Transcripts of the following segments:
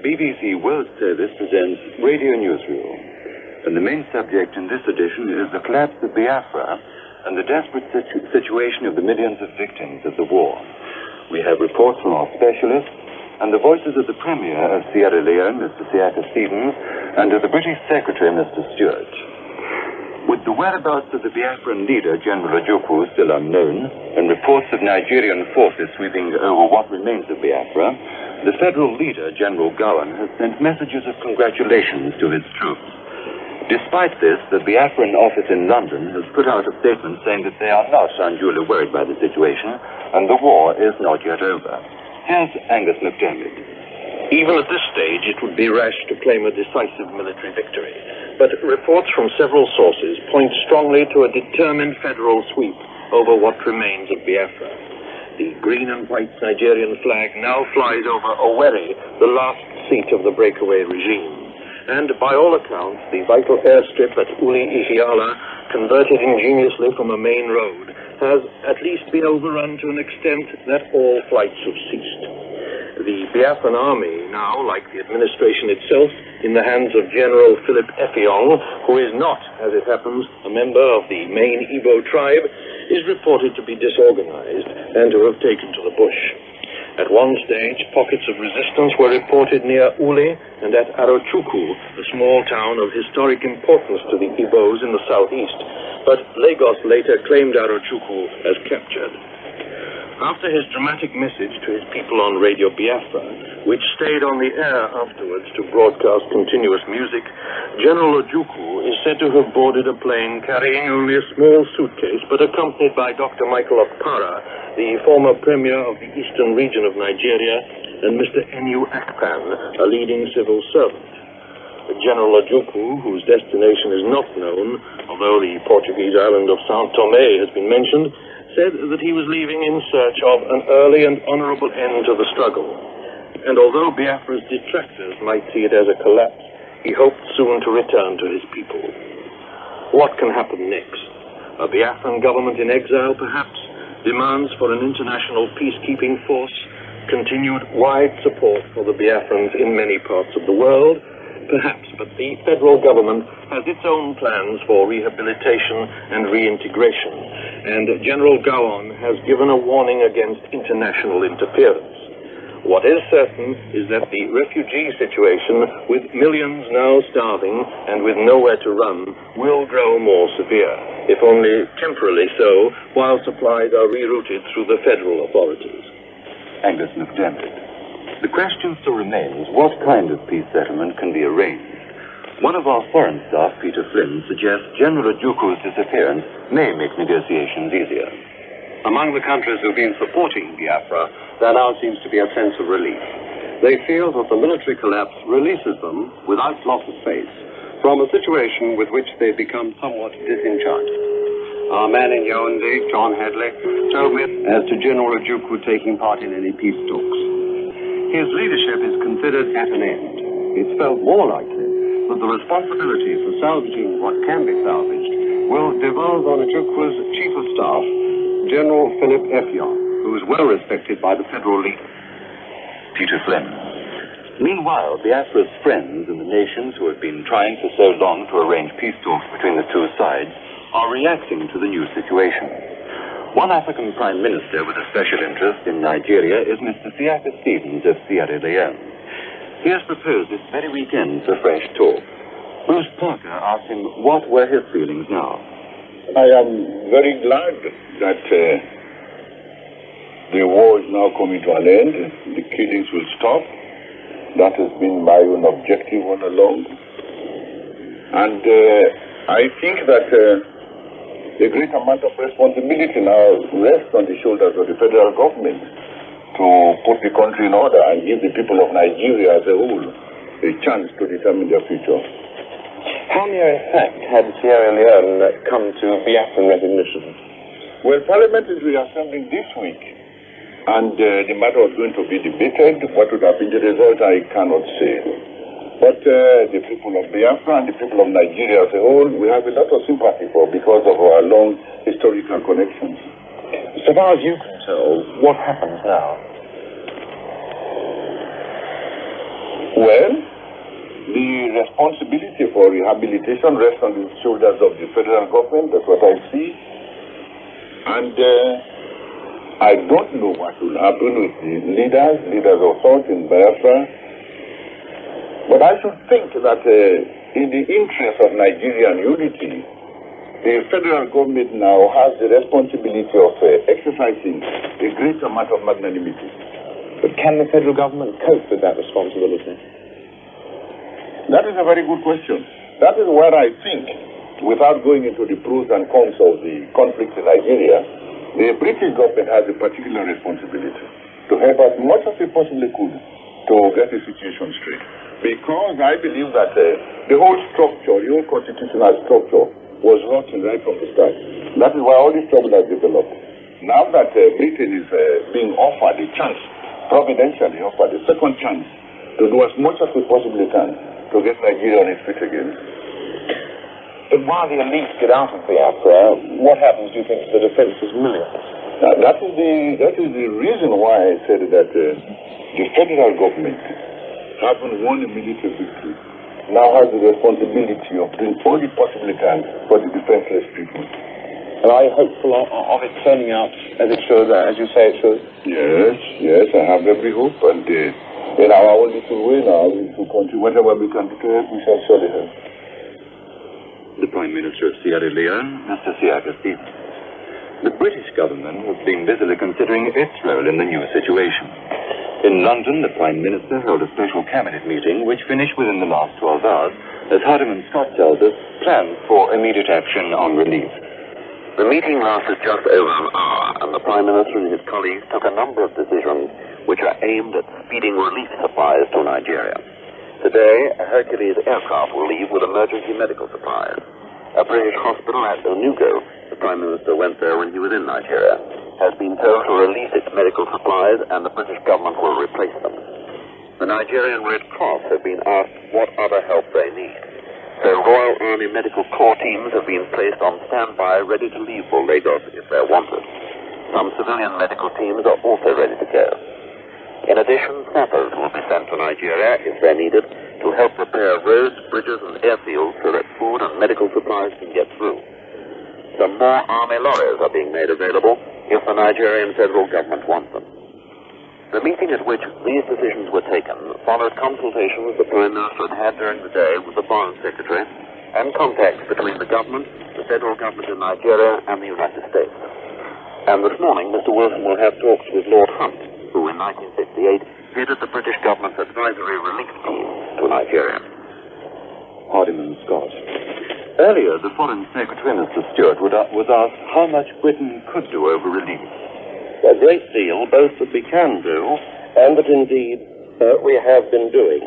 BBC World Service presents Radio Newsreel. And the main subject in this edition is the collapse of Biafra and the desperate situation of the millions of victims of the war. We have reports from our specialists and the voices of the Premier of Sierra Leone, Mr. Siaka Stevens, and of the British Secretary, Mr. Stewart. With the whereabouts of the Biafran leader, General Ojukwu, still unknown, and reports of Nigerian forces sweeping over what remains of Biafra, the federal leader, General Gowan, has sent messages of congratulations to his troops. Despite this, the Biafran office in London has put out a statement saying that they are not unduly worried by the situation, and the war is not yet over. Here's Angus MacDermid. Even at this stage, it would be rash to claim a decisive military victory. But reports from several sources point strongly to a determined federal sweep over what remains of Biafra. The green and white Nigerian flag now flies over Owerri, the last seat of the breakaway regime. And by all accounts, the vital airstrip at Uli Ihiala, converted ingeniously from a main road, has at least been overrun to an extent that all flights have ceased. The Biafran army, now, like the administration itself, in the hands of General Philip Effiong, who is not, as it happens, a member of the main Igbo tribe, is reported to be disorganized and to have taken to the bush. At one stage, pockets of resistance were reported near Uli and at Ojukwu, a small town of historic importance to the Igbos in the southeast, but Lagos later claimed Ojukwu as captured. After his dramatic message to his people on Radio Biafra, which stayed on the air afterwards to broadcast continuous music, General Ojukwu is said to have boarded a plane carrying only a small suitcase, but accompanied by Dr. Michael Okpara, the former Premier of the Eastern region of Nigeria, and Mr. Enu Akpan, a leading civil servant. General Ojukwu, whose destination is not known, although the Portuguese island of São Tomé has been mentioned, said that he was leaving in search of an early and honorable end to the struggle. And although Biafra's detractors might see it as a collapse, he hoped soon to return to his people. What can happen next? A Biafran government in exile, perhaps? Demands for an international peacekeeping force? Continued wide support for the Biafrans in many parts of the world? Perhaps, but the federal government has its own plans for rehabilitation and reintegration, and General Gowan has given a warning against international interference. What is certain is that the refugee situation, with millions now starving and with nowhere to run, will grow more severe, if only temporarily so, while supplies are rerouted through the federal authorities. Angus MacDermid. The question still remains, what kind of peace settlement can be arranged? One of our foreign staff, Peter Flynn, suggests General Ojukwu's disappearance may make negotiations easier. Among the countries who've been supporting Biafra, there now seems to be a sense of relief. They feel that the military collapse releases them, without loss of face, from a situation with which they've become somewhat disenchanted. Our man in Yaoundé, John Hadley, told me as to General Ojukwu taking part in any peace talks. His leadership is considered at an end. It's felt more likely that the responsibility for salvaging what can be salvaged will devolve on Ojukwu's Chief of Staff, General Philip Effiong, who is well respected by the federal leader. Peter Flynn. Meanwhile, Biafra's friends and the nations who have been trying for so long to arrange peace talks between the two sides are reacting to the new situation. One African Prime Minister with a special interest in Nigeria is Mr. Siaka Stevens of Sierra Leone. He has proposed this very weekend for fresh talk. Bruce Parker asked him what were his feelings now. I am very glad that the war is now coming to an end. The killings will stop. That has been my own objective all along. And I think that a great amount of responsibility now rests on the shoulders of the federal government to put the country in order and give the people of Nigeria as a whole a chance to determine their future. How near a fact had Sierra Leone come to Biafran recognition? Well, Parliament is reassembling this week, and the matter was going to be debated. What would have been the result, I cannot say. But the people of Biafra and the people of Nigeria as a whole, we have a lot of sympathy for because of our long historical connections. So far as you can tell, what happens now? Well, the responsibility for rehabilitation rests on the shoulders of the federal government. That's what I see. And I don't know what will happen with the leaders of thought in Biafra. But I should think that in the interest of Nigerian unity, the federal government now has the responsibility of exercising a great amount of magnanimity. But can the federal government cope with that responsibility? That is a very good question. That is where I think, without going into the pros and cons of the conflict in Nigeria, the British government has a particular responsibility to help as much as they possibly could to get the situation straight. Because I believe that the whole structure, the whole constitutional structure, was rotten right from the start. That is why all this trouble has developed. Now that Britain is being offered a chance, providentially offered a second chance, to do as much as we possibly can to get Nigeria on its feet again. But while the elites get out of Biafra, what happens, do you think, to the defenseless millions? That is the reason why I said that the federal government, having won a military victory, now has the responsibility of doing all it possibly can for the defenseless people. And are you hopeful of it turning out as it should, as you say it should? Yes, I have every hope, and in our own little way now, we will continue whatever we can do to help, we shall surely help. The Prime Minister of Sierra Leone, Mr. Siaka Stevens. The British government has been busily considering its role in the new situation. In London, the Prime Minister held a special cabinet meeting which finished within the last 12 hours, as Hardiman Scott tells us, planned for immediate action on relief. The meeting lasted just over an hour, and the Prime Minister and his colleagues took a number of decisions which are aimed at speeding relief supplies to Nigeria. Today, a Hercules aircraft will leave with emergency medical supplies. A British hospital at Ojukwu, the Prime Minister went there when he was in Nigeria, has been told to release its medical supplies, and the British government will replace them. The Nigerian Red Cross have been asked what other help they need. So Royal Army Medical Corps teams have been placed on standby, ready to leave for Lagos if they're wanted. Some civilian medical teams are also ready to go. In addition, sappers will be sent to Nigeria, if they're needed, to help repair roads, bridges and airfields so that food and medical supplies can get through. Some more army lorries are being made available if the Nigerian federal government wants them. The meeting at which these decisions were taken followed consultations the Prime Minister had during the day with the Foreign Secretary and contacts between the government, the federal government in Nigeria and the United States. And this morning, Mr. Wilson will have talks with Lord Hunt, who in 1968 headed the British government's advisory relief team to Nigeria. Hardiman Scott. Earlier, the Foreign Secretary, Mr. Stewart, was asked how much Britain could do over relief. A great deal, both that we can do and that indeed we have been doing.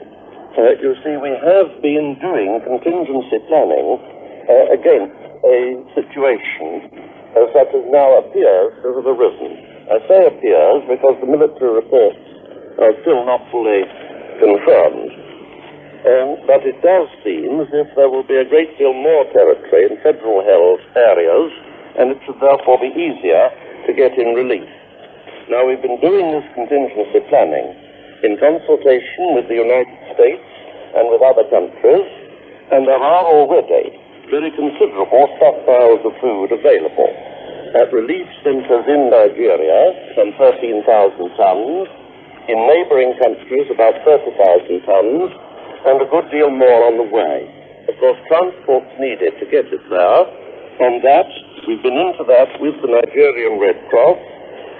You see, we have been doing contingency planning against a situation such as now appears to have arisen. I say appears because the military reports are still not fully confirmed. But it does seem as if there will be a great deal more territory in federal held areas, and it should therefore be easier to get in relief. Now, we've been doing this contingency planning in consultation with the United States and with other countries, and there are already very considerable stockpiles of food available. At relief centers in Nigeria, some 13,000 tons, in neighboring countries about 30,000 tons, and a good deal more on the way. Of course, transport's needed to get it there, and that, we've been into that with the Nigerian Red Cross,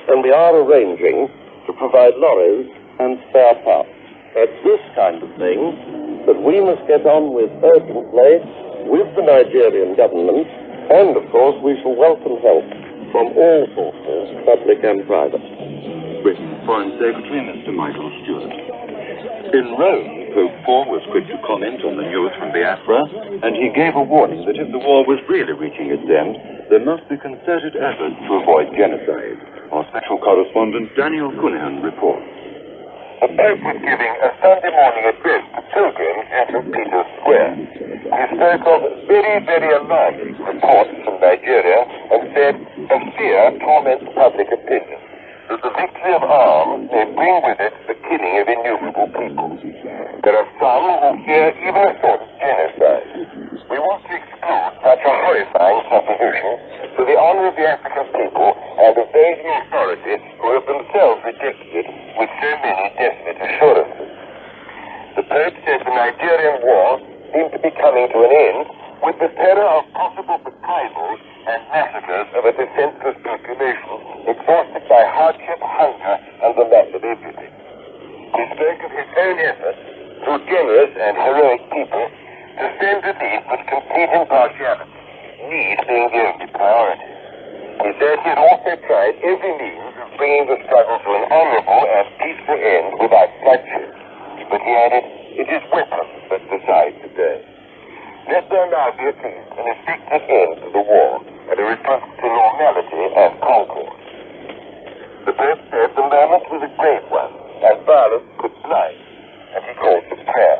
and we are arranging to provide lorries and spare parts. It's this kind of thing that we must get on with urgently with the Nigerian government, and of course we shall welcome help from all sources, public and private. Britain's Foreign Secretary, Mr. Michael Stewart. In Rome, Pope Paul was quick to comment on the news from Biafra, and he gave a warning that if the war was really reaching its end, there must be concerted efforts to avoid genocide. Our special correspondent, Daniel Cunningham, reports. The Pope was giving a Sunday morning address to pilgrims in St. Peter's Square. He spoke of very, very alarming reports from Nigeria and said, "A fear torments public opinion." that the victory of arms may bring with it the killing of innumerable people. There are some who fear even a sort of genocide. We want to exclude such a horrifying supposition for the honor of the African people and of those in authority who have themselves rejected it with so many definite assurances. The Pope says the Nigerian war seems to be coming to an end with the terror of possible reprisals and massacres of a defenseless population exhausted by hardship, hunger, and the loss of everything. He spoke of his own efforts through generous and heroic people to send relief with complete impartiality, need being the only priority. He said he had also tried every means of bringing the struggle to an honorable and peaceful end without bloodshed. But he added, it is weapons that decide today. Let there now be at least an effective end to the war and a return to normality and concord. The Pope said the moment was a great one, and violence could blind, and he called for prayer.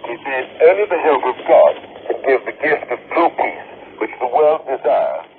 He said only the help of God can give the gift of true peace which the world desires